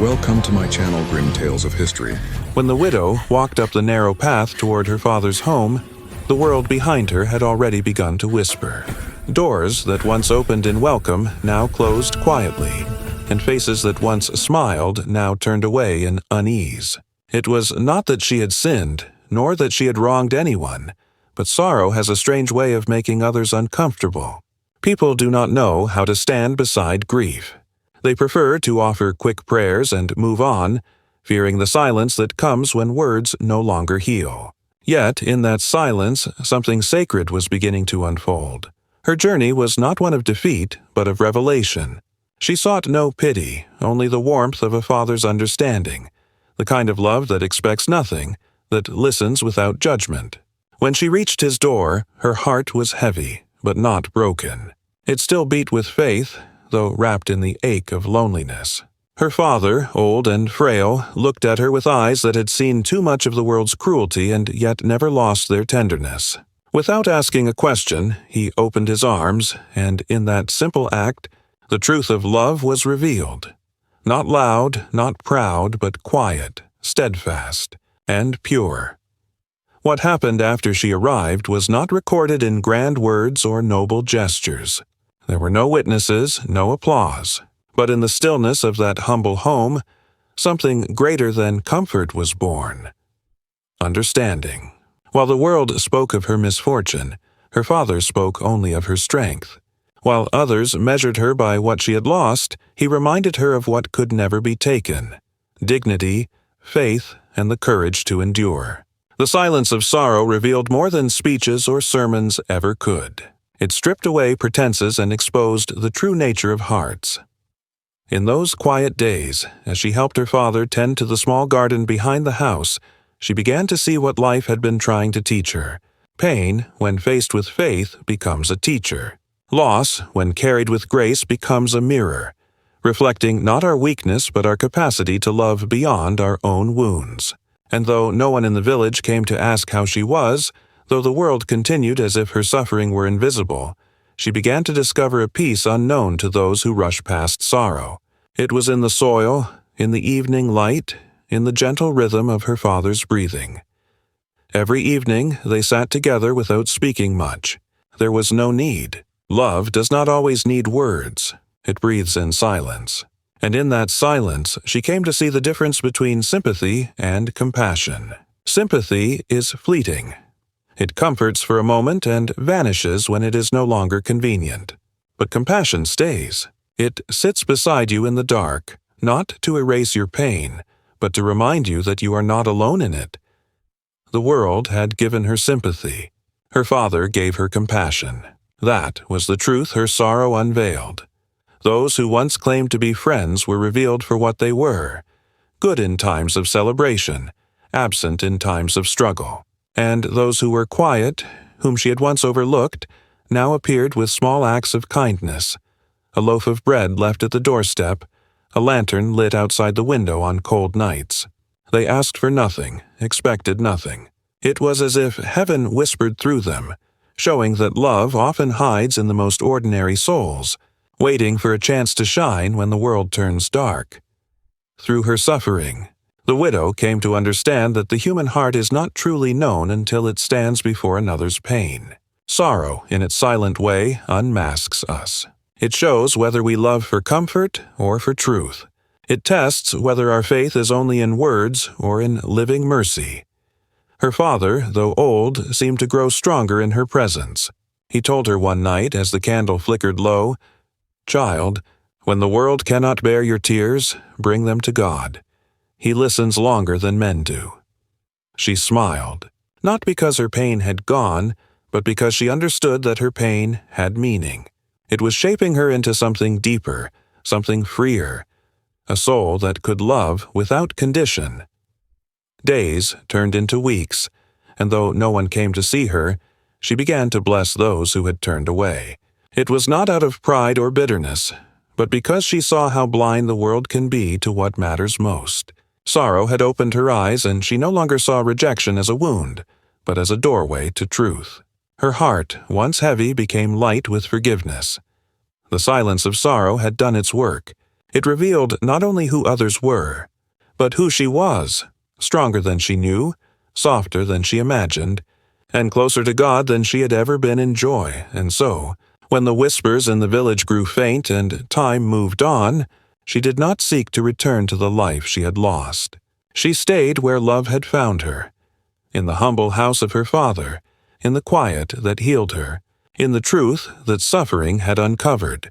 Welcome to my channel, Grim Tales of History. When the widow walked up the narrow path toward her father's home, the world behind her had already begun to whisper. Doors that once opened in welcome now closed quietly, and faces that once smiled now turned away in unease. It was not that she had sinned, nor that she had wronged anyone, but sorrow has a strange way of making others uncomfortable. People do not know how to stand beside grief. They prefer to offer quick prayers and move on, fearing the silence that comes when words no longer heal. Yet, in that silence, something sacred was beginning to unfold. Her journey was not one of defeat, but of revelation. She sought no pity, only the warmth of a father's understanding, the kind of love that expects nothing, that listens without judgment. When she reached his door, her heart was heavy, but not broken. It still beat with faith, though wrapped in the ache of loneliness. Her father, old and frail, looked at her with eyes that had seen too much of the world's cruelty and yet never lost their tenderness. Without asking a question, he opened his arms, and in that simple act, the truth of love was revealed. Not loud, not proud, but quiet, steadfast, and pure. What happened after she arrived was not recorded in grand words or noble gestures. There were no witnesses, no applause. But in the stillness of that humble home, something greater than comfort was born. Understanding. While the world spoke of her misfortune, her father spoke only of her strength. While others measured her by what she had lost, he reminded her of what could never be taken: dignity, faith, and the courage to endure. The silence of sorrow revealed more than speeches or sermons ever could. It stripped away pretenses and exposed the true nature of hearts. In those quiet days, as she helped her father tend to the small garden behind the house, she began to see what life had been trying to teach her. Pain, when faced with faith, becomes a teacher. Loss, when carried with grace, becomes a mirror, reflecting not our weakness but our capacity to love beyond our own wounds. And though no one in the village came to ask how she was, though the world continued as if her suffering were invisible, she began to discover a peace unknown to those who rush past sorrow. It was in the soil, in the evening light, in the gentle rhythm of her father's breathing. Every evening they sat together without speaking much. There was no need. Love does not always need words. It breathes in silence. And in that silence, she came to see the difference between sympathy and compassion. Sympathy is fleeting. It comforts for a moment and vanishes when it is no longer convenient. But compassion stays. It sits beside you in the dark, not to erase your pain, but to remind you that you are not alone in it. The world had given her sympathy. Her father gave her compassion. That was the truth her sorrow unveiled. Those who once claimed to be friends were revealed for what they were: good in times of celebration, absent in times of struggle. And those who were quiet, whom she had once overlooked, now appeared with small acts of kindness: a loaf of bread left at the doorstep, a lantern lit outside the window on cold nights. They asked for nothing, expected nothing. It was as if heaven whispered through them, showing that love often hides in the most ordinary souls, waiting for a chance to shine when the world turns dark. Through her suffering, the widow came to understand that the human heart is not truly known until it stands before another's pain. Sorrow, in its silent way, unmasks us. It shows whether we love for comfort or for truth. It tests whether our faith is only in words or in living mercy. Her father, though old, seemed to grow stronger in her presence. He told her one night as the candle flickered low, "Child, when the world cannot bear your tears, bring them to God. He listens longer than men do." She smiled, not because her pain had gone, but because she understood that her pain had meaning. It was shaping her into something deeper, something freer, a soul that could love without condition. Days turned into weeks, and though no one came to see her, she began to bless those who had turned away. It was not out of pride or bitterness, but because she saw how blind the world can be to what matters most. Sorrow had opened her eyes, and she no longer saw rejection as a wound, but as a doorway to truth. Her heart, once heavy, became light with forgiveness. The silence of sorrow had done its work. It revealed not only who others were, but who she was, stronger than she knew, softer than she imagined, and closer to God than she had ever been in joy. And so, when the whispers in the village grew faint and time moved on, she did not seek to return to the life she had lost. She stayed where love had found her, in the humble house of her father, in the quiet that healed her, in the truth that suffering had uncovered.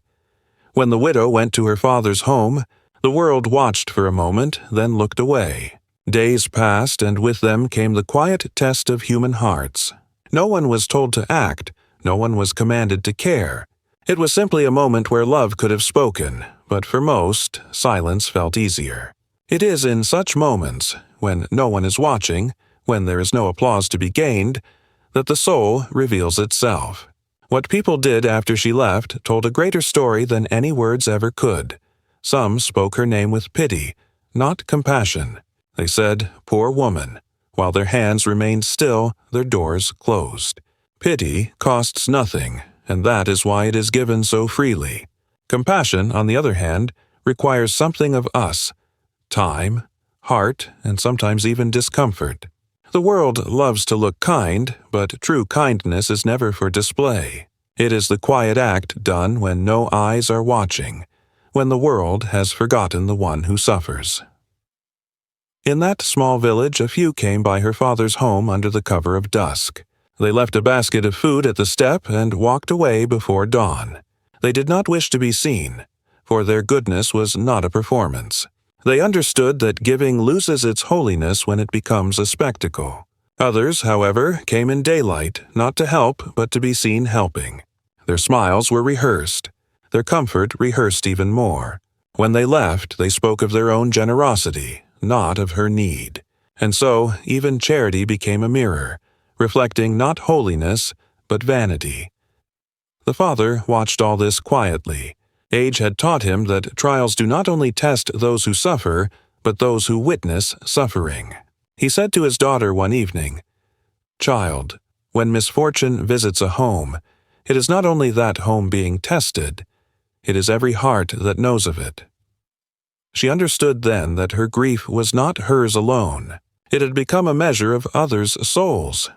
When the widow went to her father's home, the world watched for a moment, then looked away. Days passed, and with them came the quiet test of human hearts. No one was told to act, no one was commanded to care. It was simply a moment where love could have spoken, but for most, silence felt easier. It is in such moments, when no one is watching, when there is no applause to be gained, that the soul reveals itself. What people did after she left told a greater story than any words ever could. Some spoke her name with pity, not compassion. They said, "Poor woman," while their hands remained still, their doors closed. Pity costs nothing, and that is why it is given so freely. Compassion, on the other hand, requires something of us: time, heart, and sometimes even discomfort. The world loves to look kind, but true kindness is never for display. It is the quiet act done when no eyes are watching, when the world has forgotten the one who suffers. In that small village, a few came by her father's home under the cover of dusk. They left a basket of food at the step and walked away before dawn. They did not wish to be seen, for their goodness was not a performance. They understood that giving loses its holiness when it becomes a spectacle. Others, however, came in daylight, not to help, but to be seen helping. Their smiles were rehearsed, their comfort rehearsed even more. When they left, they spoke of their own generosity, not of her need. And so, even charity became a mirror, reflecting not holiness, but vanity. The father watched all this quietly. Age had taught him that trials do not only test those who suffer, but those who witness suffering. He said to his daughter one evening, "Child, when misfortune visits a home, it is not only that home being tested, it is every heart that knows of it." She understood then that her grief was not hers alone. It had become a measure of others' souls.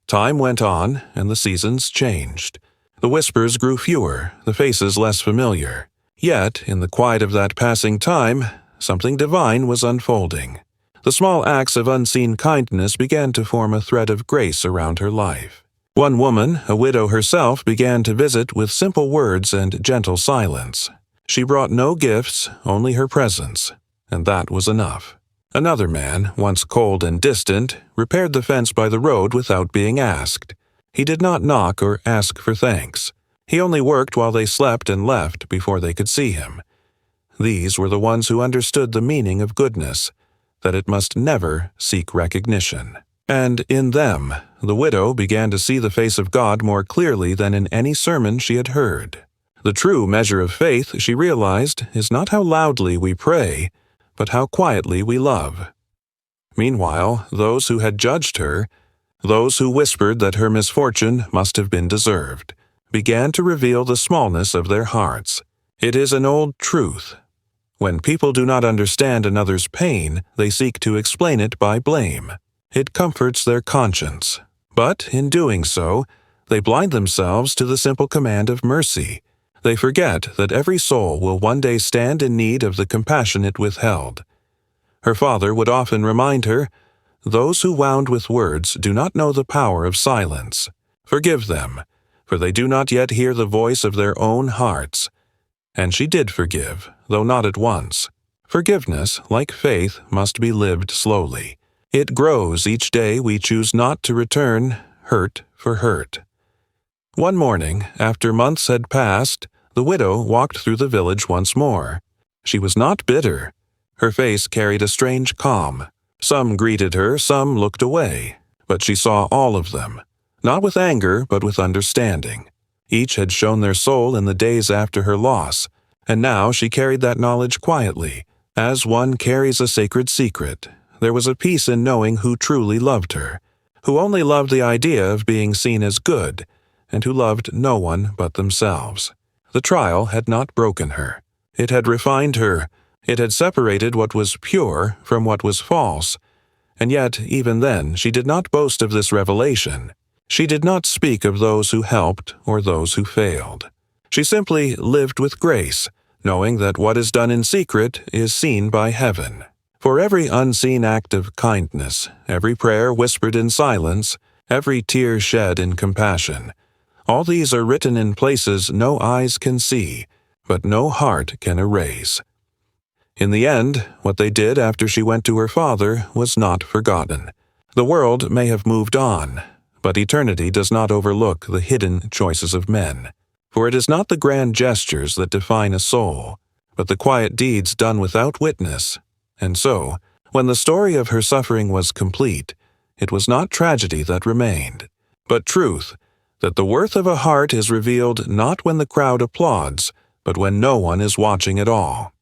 Time went on, and the seasons changed. The whispers grew fewer, the faces less familiar. Yet, in the quiet of that passing time, something divine was unfolding. The small acts of unseen kindness began to form a thread of grace around her life. One woman, a widow herself, began to visit with simple words and gentle silence. She brought no gifts, only her presence, and that was enough. Another man, once cold and distant, repaired the fence by the road without being asked. He did not knock or ask for thanks. He only worked while they slept and left before they could see him. These were the ones who understood the meaning of goodness, that it must never seek recognition. And in them, the widow began to see the face of God more clearly than in any sermon she had heard. The true measure of faith, she realized, is not how loudly we pray, but how quietly we love. Meanwhile, those who had judged her, those who whispered that her misfortune must have been deserved, began to reveal the smallness of their hearts. It is an old truth. When people do not understand another's pain, they seek to explain it by blame. It comforts their conscience. But in doing so, they blind themselves to the simple command of mercy. They forget that every soul will one day stand in need of the compassion it withheld. Her father would often remind her, "Those who wound with words do not know the power of silence. Forgive them, for they do not yet hear the voice of their own hearts." And she did forgive, though not at once. Forgiveness, like faith, must be lived slowly. It grows each day we choose not to return hurt for hurt. One morning, after months had passed, the widow walked through the village once more. She was not bitter. Her face carried a strange calm. Some greeted her, some looked away, but she saw all of them, not with anger, but with understanding. Each had shown their soul in the days after her loss, and now she carried that knowledge quietly, as one carries a sacred secret. There was a peace in knowing who truly loved her, who only loved the idea of being seen as good, and who loved no one but themselves. The trial had not broken her. It had refined her. It had separated what was pure from what was false. And yet, even then, she did not boast of this revelation. She did not speak of those who helped or those who failed. She simply lived with grace, knowing that what is done in secret is seen by heaven. For every unseen act of kindness, every prayer whispered in silence, every tear shed in compassion, all these are written in places no eyes can see, but no heart can erase. In the end, what they did after she went to her father was not forgotten. The world may have moved on, but eternity does not overlook the hidden choices of men. For it is not the grand gestures that define a soul, but the quiet deeds done without witness. And so, when the story of her suffering was complete, it was not tragedy that remained, but truth, that the worth of a heart is revealed not when the crowd applauds, but when no one is watching at all.